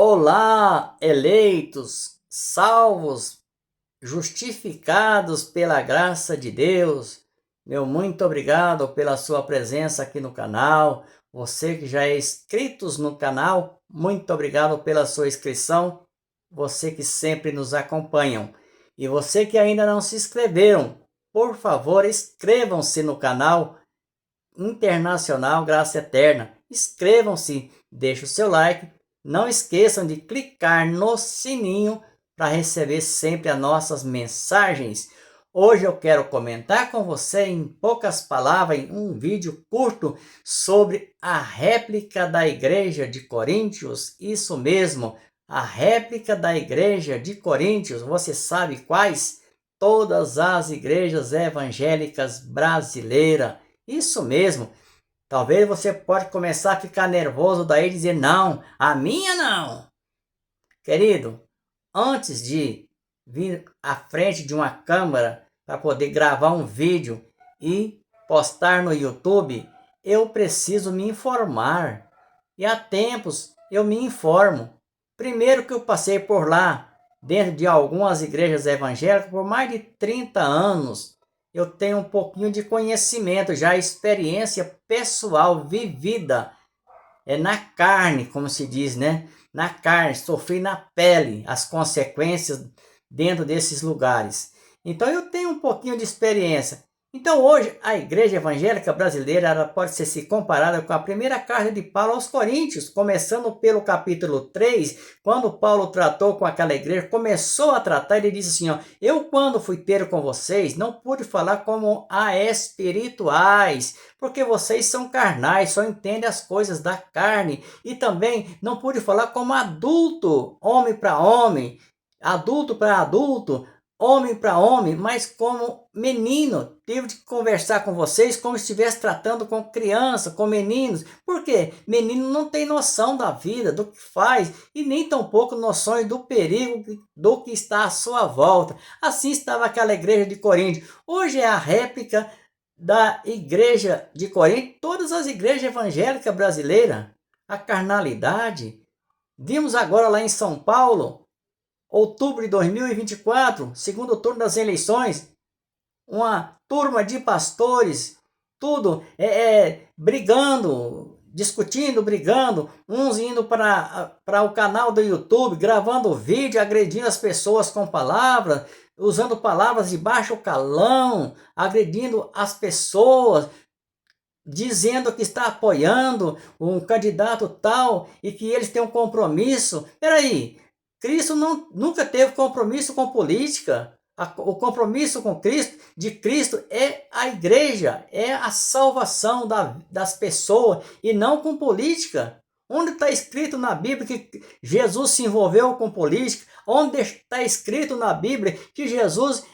Olá, eleitos, salvos, justificados pela graça de Deus. Meu muito obrigado pela sua presença aqui no canal. Você que já é inscrito no canal, muito obrigado pela sua inscrição. Você que sempre nos acompanham. E você que ainda não se inscreveram, por favor, inscrevam-se no canal Internacional Graça Eterna. Inscrevam-se, deixe o seu like. Não esqueçam de clicar no sininho para receber sempre as nossas mensagens. Hoje eu quero comentar com você em poucas palavras, em um vídeo curto, sobre a réplica da igreja de Coríntios. Isso mesmo, a réplica da igreja de Coríntios. Você sabe quais? Todas as igrejas evangélicas brasileiras. Isso mesmo. Talvez você pode começar a ficar nervoso daí e dizer, não, a minha não. Querido, antes de vir à frente de uma câmera para poder gravar um vídeo e postar no YouTube, eu preciso me informar. E há tempos eu me informo. Primeiro que eu passei por lá, dentro de algumas igrejas evangélicas, por mais de 30 anos. Eu tenho um pouquinho de conhecimento, já experiência pessoal vivida, na carne, como se diz, né? Na carne, sofri na pele as consequências dentro desses lugares. Então eu tenho um pouquinho de experiência. Então hoje a igreja evangélica brasileira ela pode ser comparada com a primeira carta de Paulo aos Coríntios, começando pelo capítulo 3, quando Paulo tratou com aquela igreja, começou a tratar, ele disse assim, ó, eu quando fui ter com vocês, não pude falar como a espirituais, porque vocês são carnais, só entendem as coisas da carne, e também não pude falar como adulto, homem para homem, adulto para adulto, homem para homem, mas como menino. Tive de conversar com vocês como se estivesse tratando com criança, com meninos. Por quê? Menino não tem noção da vida, do que faz, e nem tampouco noções do perigo do que está à sua volta. Assim estava aquela igreja de Corinto. Hoje é a réplica da igreja de Corinto, todas as igrejas evangélicas brasileiras. A carnalidade. Vimos agora lá em São Paulo, outubro de 2024, segundo turno das eleições, uma turma de pastores, tudo brigando, discutindo, brigando, uns indo para o canal do YouTube, gravando vídeo, agredindo as pessoas com palavras, usando palavras de baixo calão, agredindo as pessoas, dizendo que está apoiando um candidato tal e que eles têm um compromisso. Peraí, Cristo nunca teve compromisso com política. O compromisso com Cristo, de Cristo é a igreja, é a salvação das pessoas e não com política. Onde está escrito na Bíblia que Jesus se envolveu com política? Onde está escrito na Bíblia que Jesus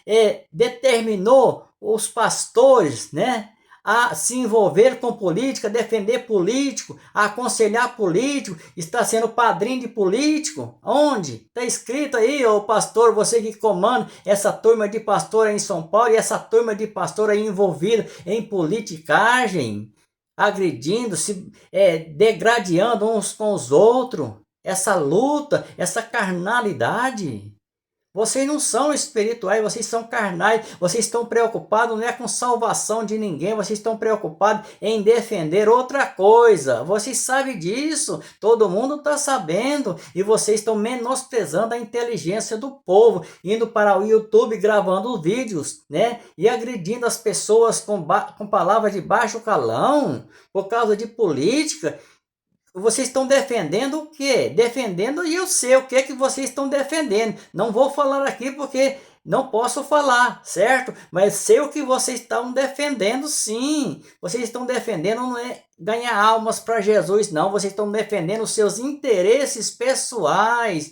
determinou os pastores, né, a se envolver com política, defender político, a aconselhar político, está sendo padrinho de político? Onde? Está escrito aí, ô pastor, você que comanda essa turma de pastor aí em São Paulo e essa turma de pastor aí envolvida em politicagem, agredindo, se degradando uns com os outros, essa luta, essa carnalidade. Vocês não são espirituais, vocês são carnais, vocês estão preocupados não é com salvação de ninguém, vocês estão preocupados em defender outra coisa. Vocês sabem disso, todo mundo está sabendo, e vocês estão menosprezando a inteligência do povo, indo para o YouTube gravando vídeos, né? E agredindo as pessoas com palavras de baixo calão, por causa de política. Vocês estão defendendo o quê? Defendendo, e eu sei o que que vocês estão defendendo. Não vou falar aqui porque não posso falar, certo? Mas sei o que vocês estão defendendo, sim. Vocês estão defendendo não é ganhar almas para Jesus, não. Vocês estão defendendo os seus interesses pessoais.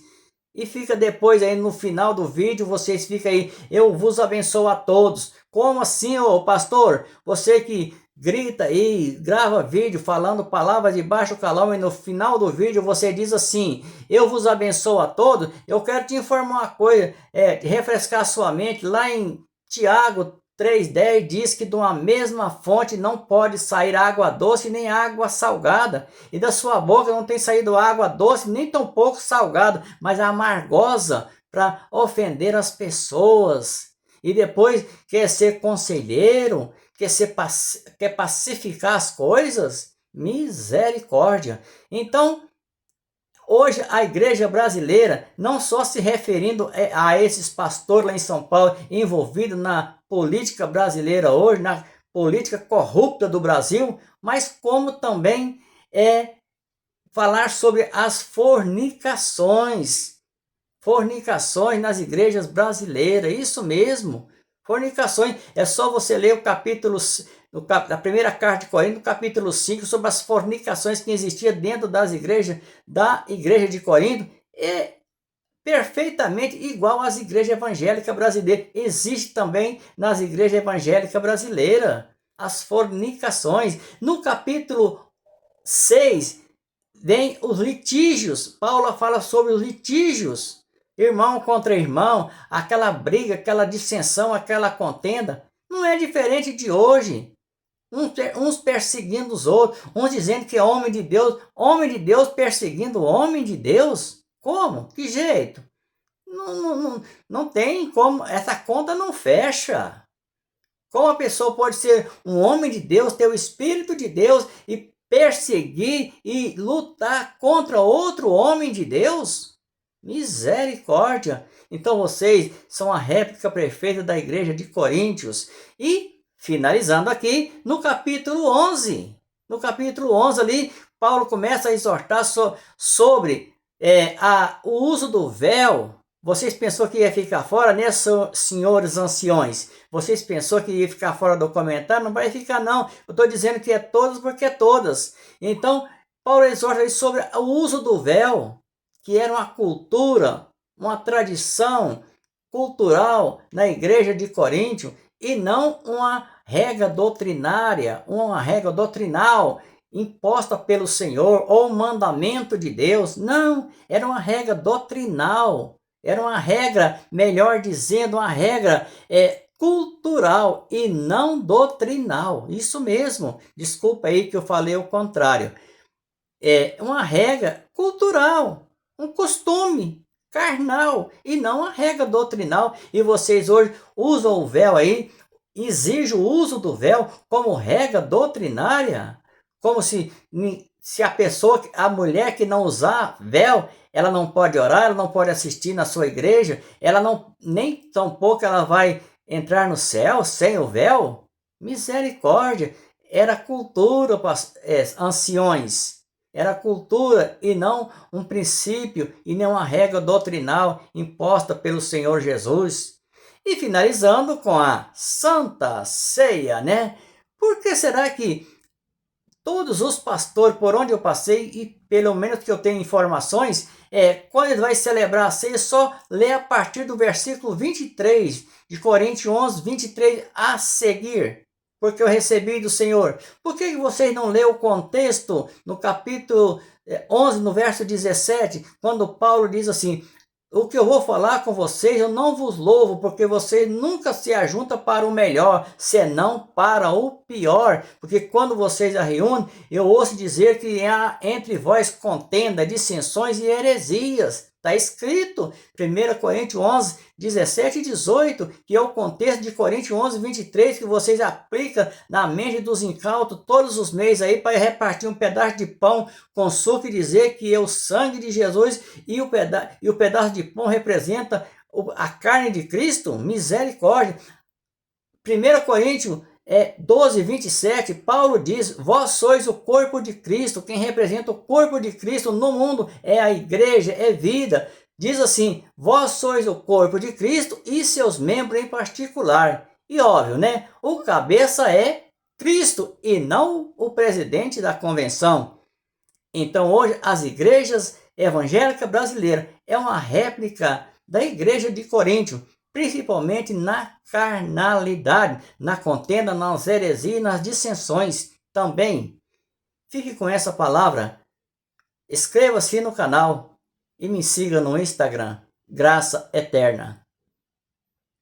E fica depois aí no final do vídeo, vocês ficam aí, eu vos abençoo a todos. Como assim, ô pastor? Você que grita aí, grava vídeo falando palavras de baixo calão e no final do vídeo você diz assim, eu vos abençoo a todos. Eu quero te informar uma coisa, refrescar sua mente, lá em Tiago 3:10 diz que de uma mesma fonte não pode sair água doce nem água salgada, e da sua boca não tem saído água doce nem tampouco salgada, mas amargosa, para ofender as pessoas. E depois quer ser conselheiro, quer pacificar as coisas? Misericórdia! Então, hoje a igreja brasileira, não só se referindo a esses pastores lá em São Paulo, envolvidos na política brasileira hoje, na política corrupta do Brasil, mas como também falar sobre as fornicações nas igrejas brasileiras, isso mesmo, fornicações. É só você ler o capítulo, da primeira carta de Corinto, capítulo 5, sobre as fornicações que existiam dentro das igrejas, da igreja de Corinto, é perfeitamente igual às igrejas evangélicas brasileiras. Existe também nas igrejas evangélicas brasileiras as fornicações. No capítulo 6, vem os litígios. Paulo fala sobre os litígios, irmão contra irmão, aquela briga, aquela dissensão, aquela contenda. Não é diferente de hoje. Uns perseguindo os outros, uns dizendo que é homem de Deus perseguindo o homem de Deus. Como? Que jeito? Não tem como, essa conta não fecha. Como a pessoa pode ser um homem de Deus, ter o Espírito de Deus e perseguir e lutar contra outro homem de Deus? Misericórdia! Então vocês são a réplica perfeita da igreja de Coríntios. E finalizando aqui no capítulo 11. No capítulo 11 ali, Paulo começa a exortar sobre o uso do véu. Vocês pensou que ia ficar fora, né, senhores anciões? Vocês pensou que ia ficar fora do comentário? Não vai ficar, não. Eu estou dizendo que é todas porque é todas. Então, Paulo exorta sobre o uso do véu, que era uma cultura, uma tradição cultural na igreja de Coríntio, e não uma regra doutrinária, uma regra doutrinal imposta pelo Senhor ou mandamento de Deus. Não, era uma regra doutrinal. Era uma regra, melhor dizendo, uma regra cultural e não doutrinal. Isso mesmo. Desculpa aí que eu falei o contrário. É uma regra cultural, um costume carnal e não uma regra doutrinal. E vocês hoje usam o véu aí, exigem o uso do véu como regra doutrinária, como se a mulher que não usar véu, ela não pode orar, ela não pode assistir na sua igreja, ela não, nem tampouco ela vai entrar no céu sem o véu. Misericórdia! Era cultura, anciões. Era cultura e não um princípio e nem uma regra doutrinal imposta pelo Senhor Jesus. E finalizando com a Santa Ceia, né? Por que será que todos os pastores, por onde eu passei, e pelo menos que eu tenho informações, quando ele vai celebrar a ceia, só lê a partir do versículo 23 de Coríntios 11, 23 a seguir? Porque eu recebi do Senhor. Por que vocês não lêem o contexto no capítulo 11, no verso 17, quando Paulo diz assim: o que eu vou falar com vocês, eu não vos louvo, porque vocês nunca se ajuntam para o melhor, senão para o pior. Porque quando vocês a reúnem, eu ouço dizer que há entre vós contenda, dissensões e heresias. Está escrito, 1 Coríntios 11, 17 e 18, que é o contexto de Coríntios 11, 23, que vocês aplicam na mente dos incautos todos os meses aí para repartir um pedaço de pão com suco e dizer que é o sangue de Jesus e o pedaço de pão representa a carne de Cristo. Misericórdia! 1 Coríntios 12, 27, Paulo diz: vós sois o corpo de Cristo. Quem representa o corpo de Cristo no mundo é a igreja, é vida. Diz assim: vós sois o corpo de Cristo e seus membros em particular. E óbvio, né? O cabeça é Cristo e não o presidente da convenção. Então hoje as igrejas evangélicas brasileiras é uma réplica da igreja de Coríntio, principalmente na carnalidade, na contenda, nas heresias e nas dissensões também. Fique com essa palavra, inscreva-se no canal e me siga no Instagram. Graça Eterna.